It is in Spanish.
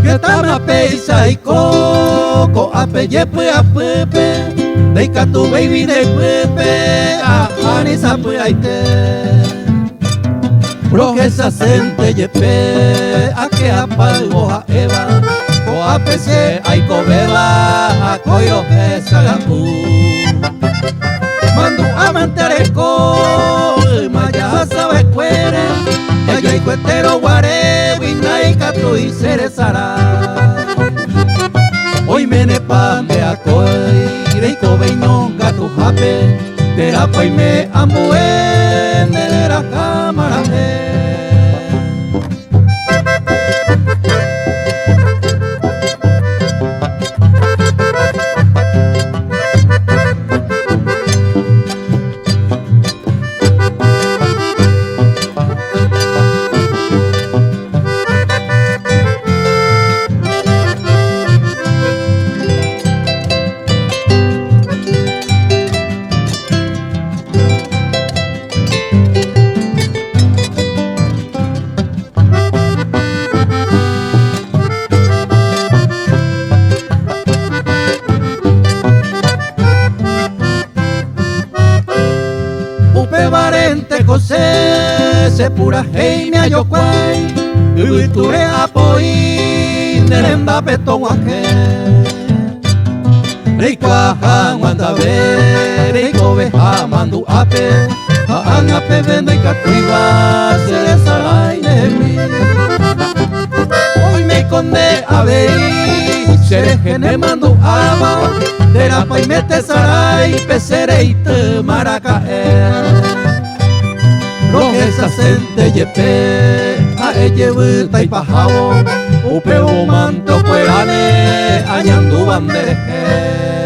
Getama peisa y coco ape yepe apepe deika tu baby de pepe a hani sape aite Rojesa sente yepe a que apalgo a eva o ape se aiko beba a koiro esa gapu Mandu amantereko maya sabe cuere Ello y cuetero guare Winaika tu y ceresara Hoy mene pambe a koi Reiko beñonga tu jape Terapa y me ambue Nera cámara Varente cose se pura hei me ayo kwai Uiture apoi neremba beton wake Reiko ahan wanda ve Reiko beha mandu ape Ahan ape venda y catuiva Se sarai nemi Hoy me conde a vei Sere gene mandu aba Terapa y mete sarai Pesere y te maracae Rojesa sente yepe a ella vuelta y pajao Upeo manto cuerane añandu bandeje